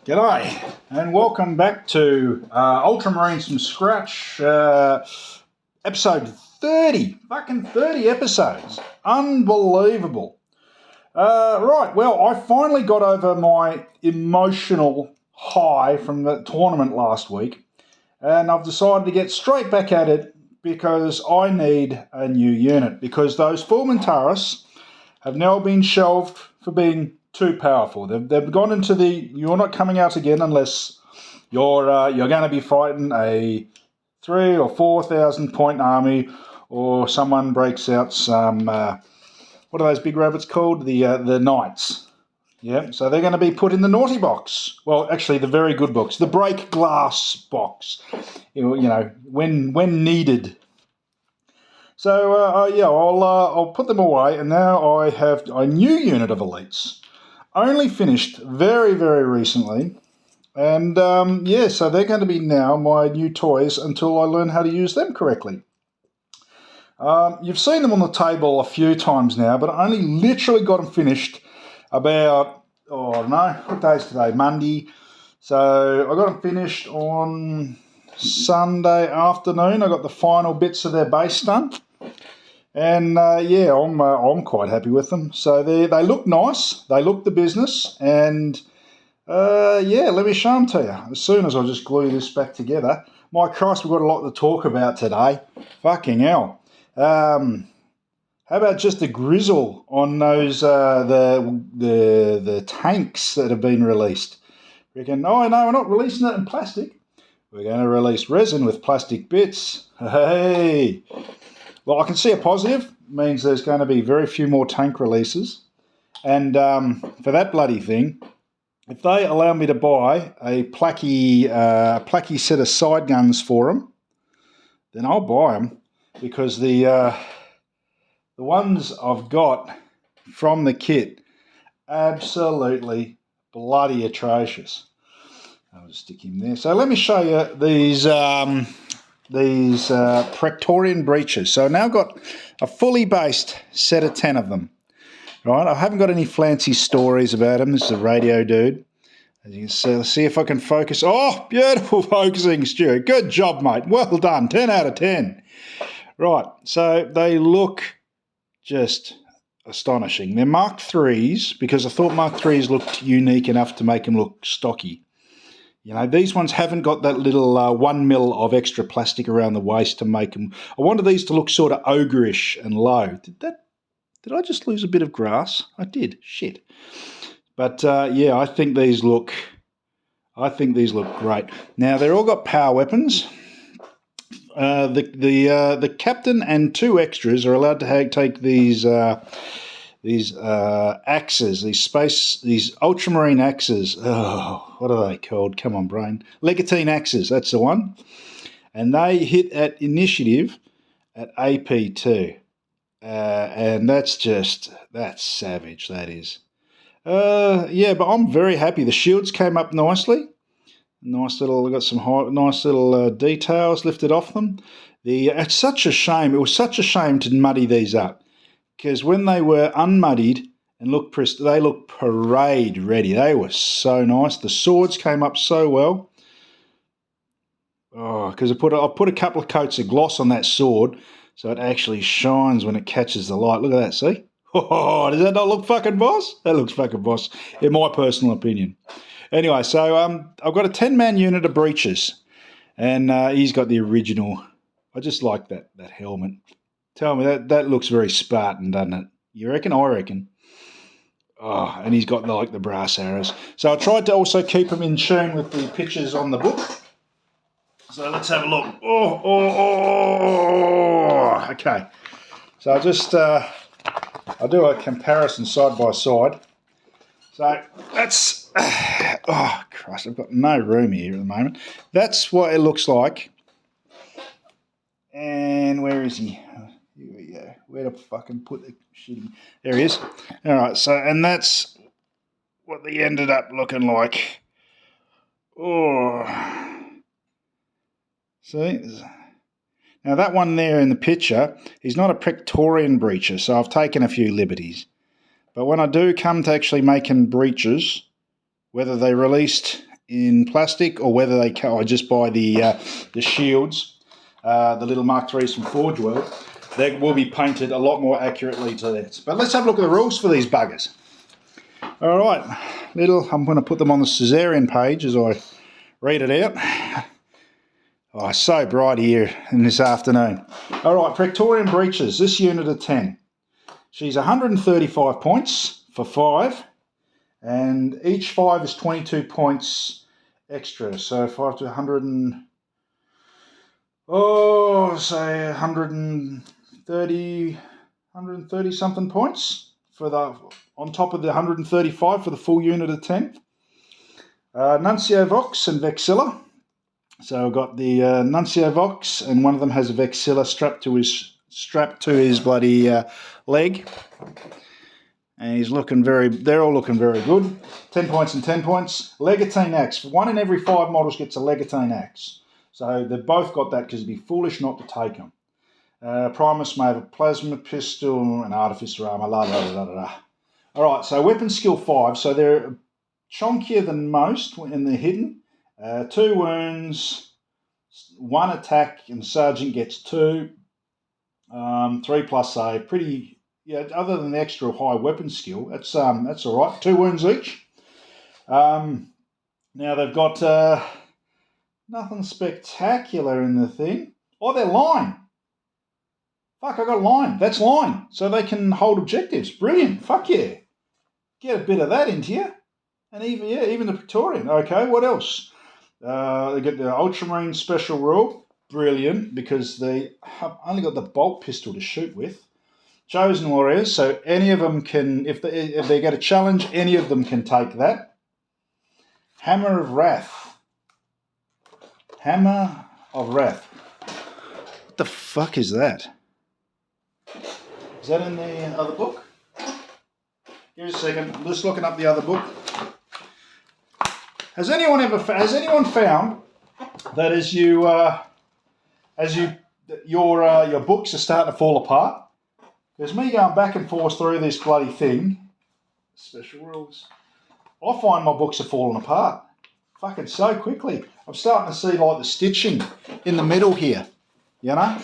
G'day, and welcome back to Ultramarines from Scratch, episode 30. Fucking 30 episodes. Unbelievable. Right, well, I finally got over my emotional high from the tournament last week, and I've decided to get straight back at it because I need a new unit, because those Fulmentaris have now been shelved for being too powerful. They've gone into you're not coming out again unless you're going to be fighting a 3,000 or 4,000 point army, or someone breaks out some what are those big rabbits called? The knights. Yeah, so they're going to be put in the naughty box. Well, actually, the very good box, the break glass box. You know, when needed. So I'll put them away, and now I have a new unit of elites. Only finished very, very recently, and so they're going to be now my new toys until I learn how to use them correctly. You've seen them on the table a few times now, but I only literally got them finished about, I don't know, what day is today? Monday. So I got them finished on Sunday afternoon. I got the final bits of their base done. And I'm quite happy with them. So they look nice. They look the business. And let me show them to you. As soon as I just glue this back together. My Christ, we've got a lot to talk about today. Fucking hell. How about just a grizzle on those the tanks that have been released? Reckon? Oh no, we're not releasing it in plastic. We're going to release resin with plastic bits. Hey. Well, I can see a positive. It means there's going to be very few more tank releases. And for that bloody thing, if they allow me to buy a placky set of side guns for them, then I'll buy them, because the ones I've got from the kit, absolutely bloody atrocious. I'll just stick him there. So let me show you these Praetorian Breachers. So I've now got a fully based set of 10 of them. Right, I haven't got any fancy stories about them. This is a radio dude. As you can see, let's see if I can focus. Oh, beautiful focusing, Stu. Good job, mate. Well done. 10 out of 10. Right, so they look just astonishing. They're Mark IIIs, because I thought Mark IIIs looked unique enough to make them look stocky. You know, these ones haven't got that little 1 mil of extra plastic around the waist to make them. I wanted these to look sort of ogreish and low. Did I just lose a bit of grass? I did. Shit. But I think these look great. Now they're all got power weapons. The captain and 2 extras are allowed to take these axes, these ultramarine axes. Oh, what are they called? Come on, brain. Legatine axes, that's the one. And they hit at initiative at AP2. And that's savage, that is. But I'm very happy. The shields came up nicely. Nice little, got some nice little details lifted off them. It's such a shame. It was such a shame to muddy these up, because when they were unmuddied and they looked parade ready. They were so nice. The swords came up so well. Oh, because I put a couple of coats of gloss on that sword, so it actually shines when it catches the light. Look at that, see? Oh, does that not look fucking boss? That looks fucking boss, in my personal opinion. Anyway, so I've got a 10-man unit of breachers, and he's got the original. I just like that helmet. Tell me, that looks very Spartan, doesn't it? You reckon? I reckon. Oh, and he's got the brass arrows. So I tried to also keep him in tune with the pictures on the book. So let's have a look. Okay. So I'll do a comparison side by side. So that's, oh Christ, I've got no room here at the moment. That's what it looks like. And where is he? Here we go. Where to fucking put the shit in? There he is. All right, so, and that's what they ended up looking like. Oh. See? Now that one there in the picture, he's not a Praetorian Breacher, so I've taken a few liberties. But when I do come to actually making breaches, whether they released in plastic, or whether they come, I just buy the shields, the little Mark IIIs from Forge World. They will be painted a lot more accurately to this. But let's have a look at the rules for these buggers. All right, I'm going to put them on the Caesarean page as I read it out. Oh, it's so bright here in this afternoon. All right, Praetorian Breachers, this unit of 10. She's 135 points for 5, and each 5 is 22 points extra. So 5 to 100 and... say 130 something points for the on top of the 135 for the full unit of 10. Nuncio Vox and Vexilla. So I've got the Nuncio Vox, and one of them has a Vexilla strapped to his bloody leg, and they're all looking very good. 10 points and 10 points. Legatine Axe. 1 in every 5 models gets a Legatine Axe. So they've both got that because it'd be foolish not to take them. Primus may have a plasma pistol and artificer armor, la la la la la. All right, so weapon skill 5. So they're chonkier than most in the hidden. 2 wounds, 1 attack, and the sergeant gets 2. 3 plus save. Pretty, yeah. Other than the extra high weapon skill, that's all right. 2 wounds each. Now they've got nothing spectacular in the thing. Oh, they're line. Fuck, I got line. That's line. So they can hold objectives. Brilliant. Fuck yeah. Get a bit of that into you. And even the Praetorian. Okay, what else? They get the Ultramarine special rule. Brilliant, because they have only got the bolt pistol to shoot with. Chosen Warriors, so any of them can, if they get a challenge, any of them can take that. Hammer of Wrath. Hammer of Wrath. What the fuck is that? Is that in the other book? Give me a second. I'm just looking up the other book. Has anyone found that as your books are starting to fall apart? There's me going back and forth through this bloody thing. Special rules. I find my books are falling apart. Fucking so quickly. I'm starting to see like the stitching in the middle here. You know?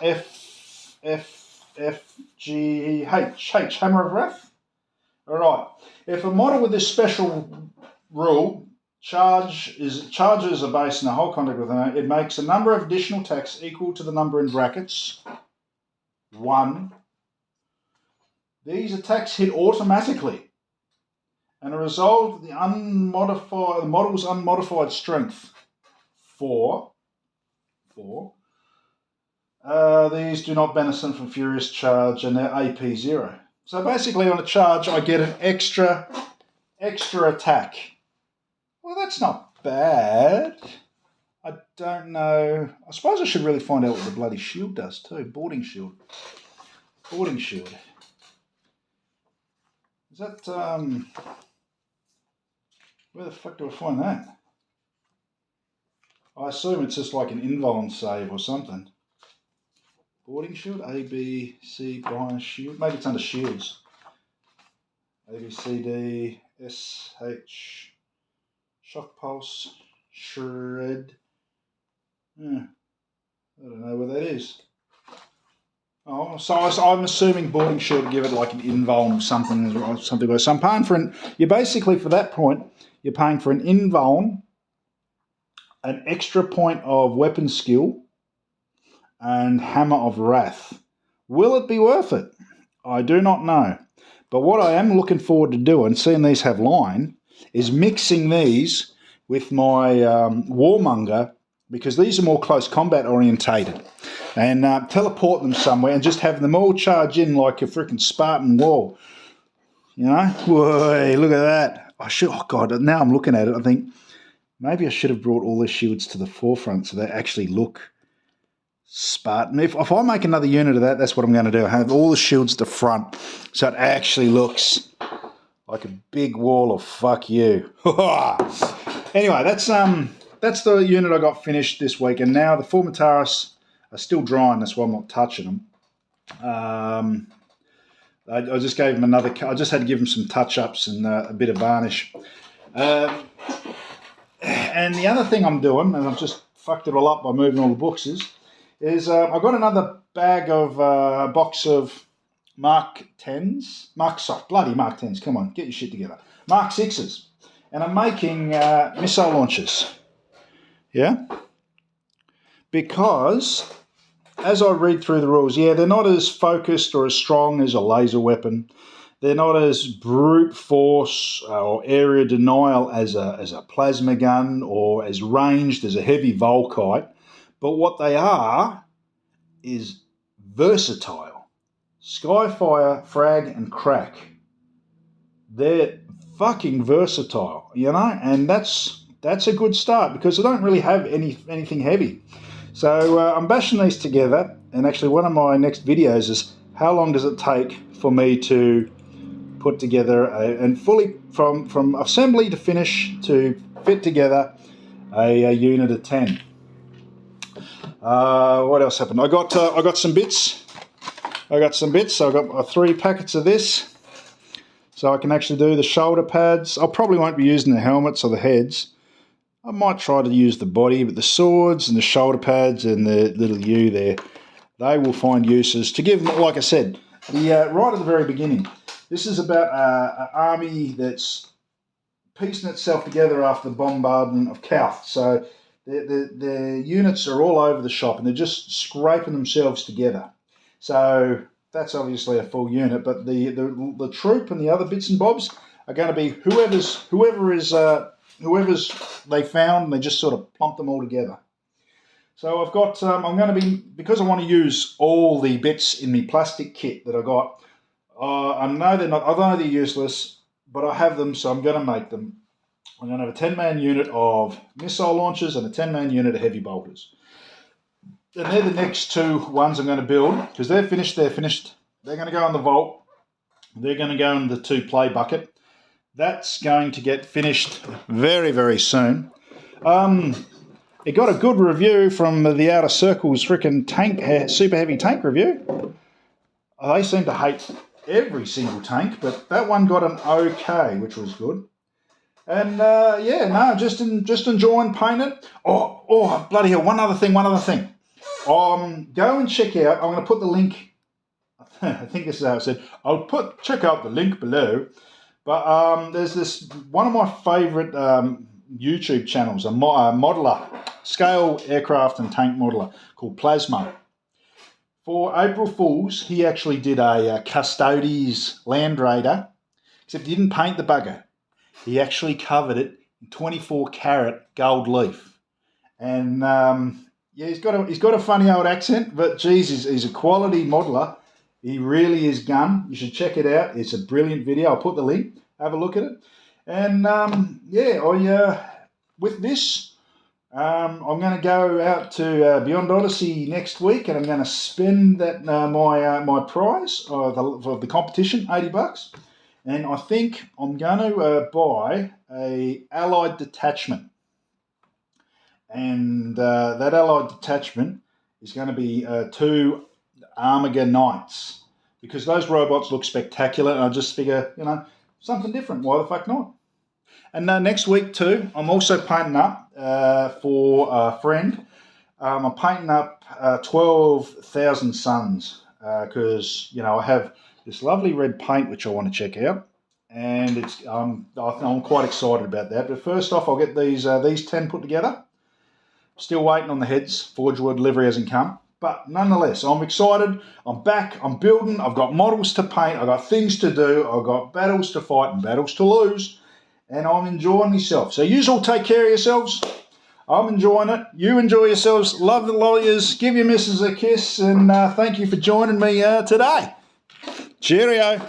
H, Hammer of Wrath. Alright. If a model with this special rule charges are based on the whole contact with it makes a number of additional attacks equal to the number in brackets. 1. These attacks hit automatically and are resolved the model's unmodified strength. 4. These do not benefit from Furious Charge and they're AP 0. So basically on a charge I get an extra attack. Well, that's not bad. I don't know. I suppose I should really find out what the bloody shield does too. Boarding shield. Is that, where the fuck do I find that? I assume it's just like an invuln save or something. Boarding shield, A, B, C, bias shield. Maybe it's under shields. A, B, C, D, S, H, shock pulse, shred. Yeah. I don't know where that is. Oh, so I'm assuming boarding shield to give it like an invuln or something. So I'm paying for you're basically, for that point, you're paying for an invuln, an extra point of weapon skill, and Hammer of Wrath. Will it be worth it? I do not know. But what I am looking forward to doing, seeing these have line, is mixing these with my Warmonger, because these are more close combat orientated, and teleport them somewhere and just have them all charge in like a freaking Spartan wall. You know? Whoa, look at that. Oh God, now I'm looking at it, I think maybe I should have brought all the shields to the forefront so they actually look Spartan. If I make another unit of that, that's what I'm going to do. I have all the shields at the front so it actually looks like a big wall of fuck you. Anyway, that's the unit I got finished this week, and now the Formataris are still drying. That's why I'm not touching them. I just gave them I just had to give them some touch-ups and a bit of varnish. And the other thing I'm doing, and I've just fucked it all up by moving all the books, is I've got another bag of box of Mark 10s. Mark 10s, come on, get your shit together. Mark 6s. And I'm making missile launchers. Yeah? Because, as I read through the rules, they're not as focused or as strong as a laser weapon. They're not as brute force or area denial as a plasma gun or as ranged as a heavy Volkite. But what they are is versatile. Skyfire, frag, and crack. They're fucking versatile, and that's a good start because I don't really have anything heavy. So I'm bashing these together, and actually one of my next videos is how long does it take for me to put together and fully from assembly to finish to fit together a unit of 10. What else happened? I got some bits. So I got 3 packets of this, so I can actually do the shoulder pads. I probably won't be using the helmets or the heads. I might try to use the body, but the swords and the shoulder pads and the little U there, they will find uses to give them. Like I said, right at the very beginning, this is about an army that's piecing itself together after the bombardment of Kauth. So the units are all over the shop and they're just scraping themselves together. So that's obviously a full unit, but the troop and the other bits and bobs are going to be whoever's they found, and they just sort of plump them all together. So I've got I'm going to be, because I want to use all the bits in my plastic kit that I got. I know they're useless, but I have them, so I'm going to make them. I'm going to have a 10-man unit of missile launchers and a 10-man unit of heavy bolters. And they're the next 2 ones I'm going to build, because they're finished. They're going to go in the vault. They're going to go in the 2-play bucket. That's going to get finished very, very soon. It got a good review from the Outer Circle's freaking tank, super heavy tank review. They seem to hate every single tank, but that one got an okay, which was good. And just enjoying painting it. Oh, bloody hell! One other thing. Go and check out. I'm going to put the link. I think this is how it said. Check out the link below. But there's this one of my favourite YouTube channels, a modeller, scale aircraft and tank modeller called Plasma. For April Fools, he actually did a Custodes Land Raider, except he didn't paint the bugger. He actually covered it in 24 karat gold leaf. And he's got a funny old accent, but geez, he's a quality modeller. He really is gun. You should check it out. It's a brilliant video. I'll put the link. Have a look at it. And with this, I'm going to go out to Beyond Odyssey next week, and I'm going to spend that my prize for the competition, $80, and I think I'm going to buy a allied detachment, and that allied detachment is going to be 2 Armiger Knights, because those robots look spectacular, and I just figure, something different. Why the fuck not? And next week too, I'm also painting up for a friend. I'm painting up 12,000 Suns because I have this lovely red paint which I want to check out, and I'm quite excited about that. But first off, I'll get these 10 put together. Still waiting on the heads. Forge World delivery hasn't come. But nonetheless, I'm excited. I'm back. I'm building. I've got models to paint. I've got things to do. I've got battles to fight and battles to lose. And I'm enjoying myself. So you all take care of yourselves. I'm enjoying it. You enjoy yourselves. Love the lawyers. Give your missus a kiss. And thank you for joining me today. Cheerio.